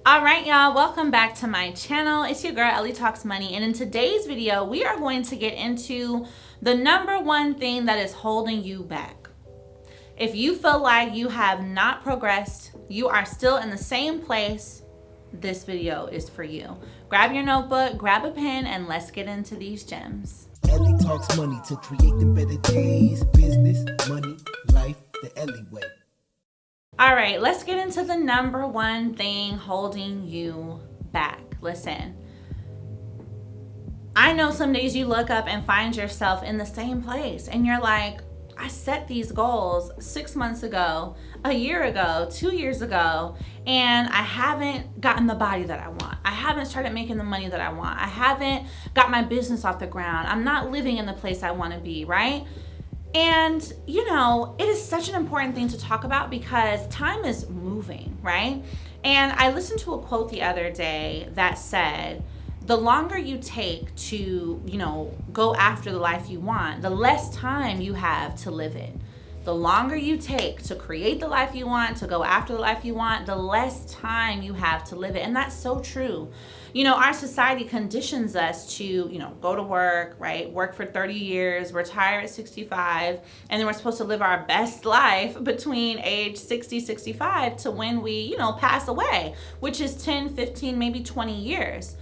All right, y'all, welcome back to my channel. It's your girl, Ellie Talks Money. And in today's video, we are going to get into the number one thing that is holding you back. If you feel like you have not progressed, you are still in the same place, this video is for you. Grab your notebook, grab a pen, and let's get into these gems. Ellie talks money to create the better days. Business, money, life, the Ellie way. All right, let's get into the number one thing holding you back. Listen, I know some days you look up and find yourself in the same place and you're like, I set these goals 6 months ago, a year ago, 2 years ago, and I haven't gotten the body that I want. I haven't started making the money that I want. I haven't got my business off the ground. I'm not living in the place I want to be, right? And, you know, it is such an important thing to talk about because time is moving, right? And I listened to a quote the other day that said, the longer you take to, go after the life you want, the less time you have to live it. The longer you take to create the life you want, to go after the life you want, the less time you have to live it. And that's so true. Our society conditions us to, go to work, right? Work for 30 years, retire at 65, and then we're supposed to live our best life between age 60, 65 to when we, pass away, which is 10, 15, maybe 20 years.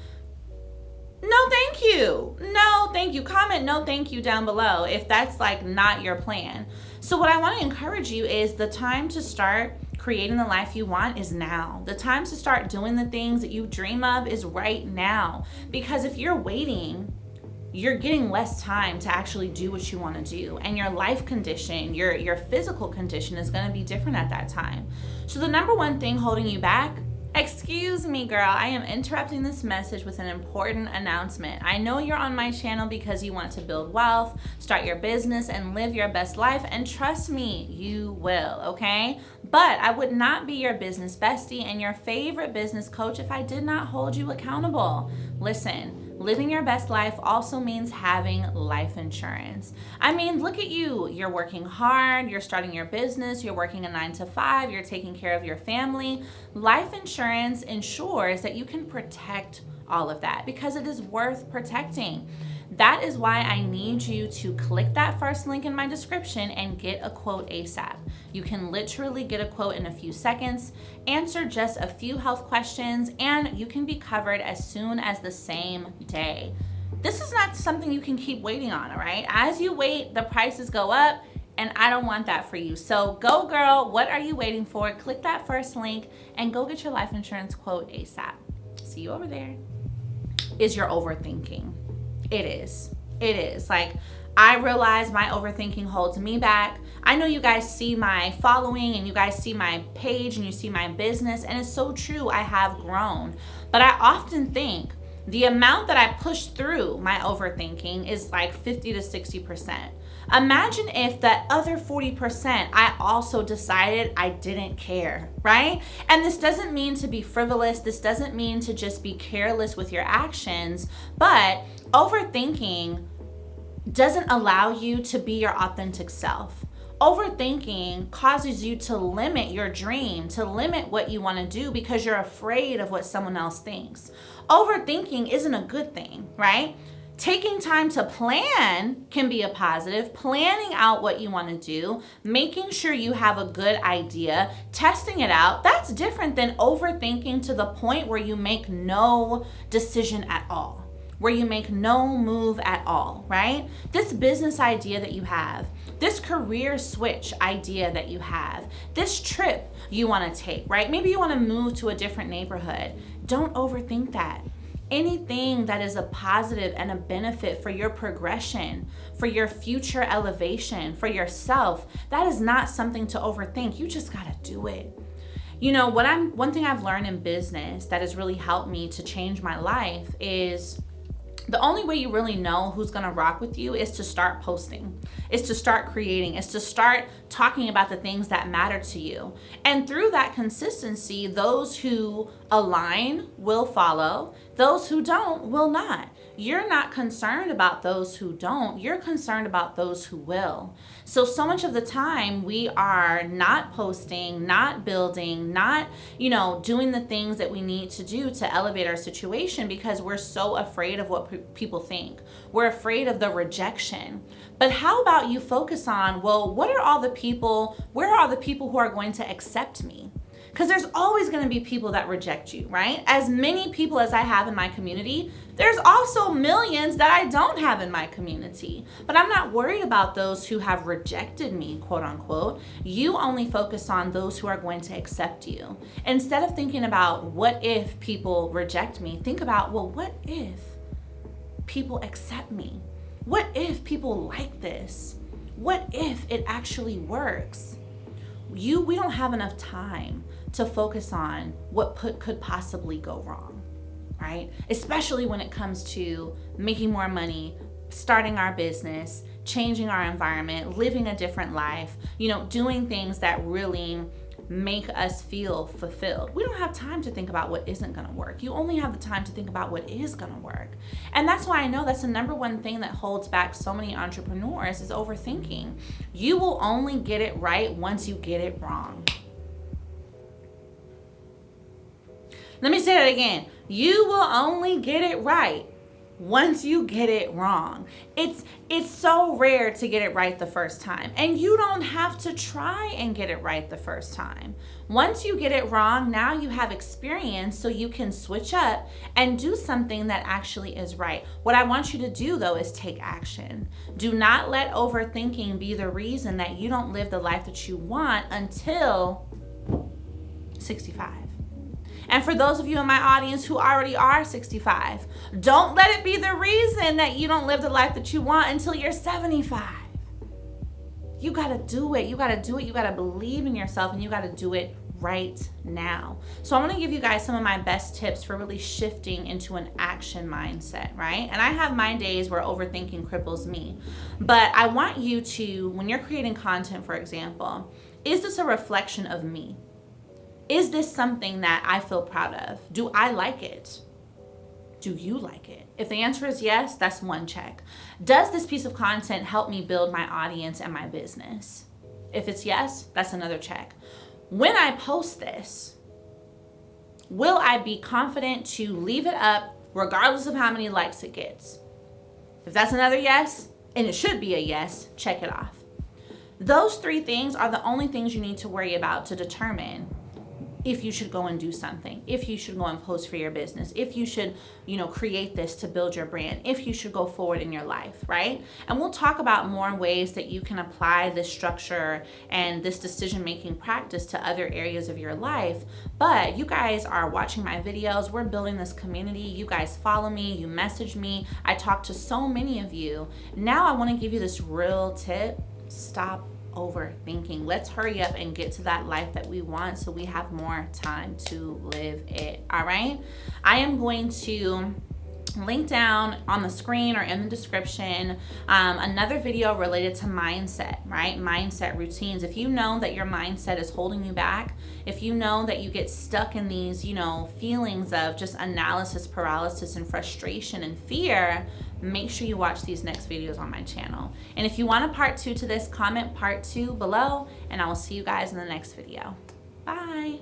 No, thank you. No, thank you. Comment no, thank you down below if that's not your plan. So what I want to encourage you is the time to start creating the life you want is now. The time to start doing the things that you dream of is right now. Because if you're waiting, you're getting less time to actually do what you want to do. And your life condition, your physical condition is going to be different at that time. So the number one thing holding you back, excuse me, girl, I am interrupting this message with an important announcement. I know you're on my channel because you want to build wealth, start your business, and live your best life, and trust me, you will, okay? But I would not be your business bestie and your favorite business coach if I did not hold you accountable. Listen, living your best life also means having life insurance. I mean, look at you. You're working hard, you're starting your business, you're working a 9 to 5, you're taking care of your family. Life insurance ensures that you can protect all of that because it is worth protecting. That is why I need you to click that first link in my description and get a quote ASAP. You can literally get a quote in a few seconds, answer just a few health questions, and you can be covered as soon as the same day. This is not something you can keep waiting on, all right? As you wait, the prices go up, and I don't want that for you. So go, girl. What are you waiting for? Click that first link and go get your life insurance quote ASAP. See you over there. Is your overthinking? It is. I realize my overthinking holds me back. I know you guys see my following and you guys see my page and you see my business, and it's so true, I have grown. But I often think the amount that I push through my overthinking is 50 to 60%. Imagine if that other 40% I also decided I didn't care, right? And this doesn't mean to be frivolous. This doesn't mean to just be careless with your actions, but overthinking doesn't allow you to be your authentic self. Overthinking causes you to limit your dream, to limit what you want to do because you're afraid of what someone else thinks. Overthinking isn't a good thing, right? Taking time to plan can be a positive. Planning out what you want to do, making sure you have a good idea, testing it out, that's different than overthinking to the point where you make no decision at all, where you make no move at all, right? This business idea that you have, this career switch idea that you have, this trip you want to take, right? Maybe you want to move to a different neighborhood. Don't overthink that. Anything that is a positive and a benefit for your progression, for your future elevation, for yourself, that is not something to overthink. You just got to do it. One thing I've learned in business that has really helped me to change my life is the only way you really know who's going to rock with you is to start posting, is to start creating, is to start talking about the things that matter to you. And through that consistency, those who align will follow, those who don't will not. You're not concerned about those who don't, you're concerned about those who will. So much of the time we are not posting, not building, not, doing the things that we need to do to elevate our situation because we're so afraid of what people think. We're afraid of the rejection. But how about you focus on, well, where are all the people who are going to accept me? Because there's always going to be people that reject you, right? As many people as I have in my community, there's also millions that I don't have in my community. But I'm not worried about those who have rejected me, quote unquote. You only focus on those who are going to accept you. Instead of thinking about what if people reject me, think about, well, what if people accept me? What if people like this? What if it actually works? We don't have enough time to focus on what could possibly go wrong, right? Especially when it comes to making more money, starting our business, changing our environment, living a different life, doing things that really make us feel fulfilled. We don't have time to think about what isn't going to work. You only have the time to think about what is going to work. And that's why I know that's the number one thing that holds back so many entrepreneurs is overthinking. You will only get it right once you get it wrong. Let me say that again. You will only get it right once you get it wrong. It's so rare to get it right the first time, and you don't have to try and get it right the first time. Once you get it wrong, now you have experience so you can switch up and do something that actually is right. What I want you to do though is take action. Do not let overthinking be the reason that you don't live the life that you want until 65. And for those of you in my audience who already are 65, don't let it be the reason that you don't live the life that you want until you're 75. You gotta do it. You gotta do it. You gotta believe in yourself, and you gotta do it right now. So I'm gonna give you guys some of my best tips for really shifting into an action mindset, right? And I have my days where overthinking cripples me. But I want you to, when you're creating content, for example, is this a reflection of me? Is this something that I feel proud of? Do I like it? Do you like it? If the answer is yes, that's one check. Does this piece of content help me build my audience and my business? If it's yes, that's another check. When I post this, will I be confident to leave it up regardless of how many likes it gets? If that's another yes, and it should be a yes, check it off. Those three things are the only things you need to worry about to determine if you should go and do something, if you should go and post for your business, if you should, create this to build your brand, if you should go forward in your life, right? And we'll talk about more ways that you can apply this structure and this decision-making practice to other areas of your life. But you guys are watching my videos. We're building this community. You guys follow me, you message me. I talk to so many of you. Now I want to give you this real tip. Stop overthinking. Let's hurry up and get to that life that we want so we have more time to live it. All right. I am going to link down on the screen or in the description another video related to mindset, right? Mindset routines. If you know that your mindset is holding you back, if you know that you get stuck in these, feelings of just analysis paralysis and frustration and fear, make sure you watch these next videos on my channel. And if you want a part 2 to this, comment part 2 below, and I will see you guys in the next video. Bye.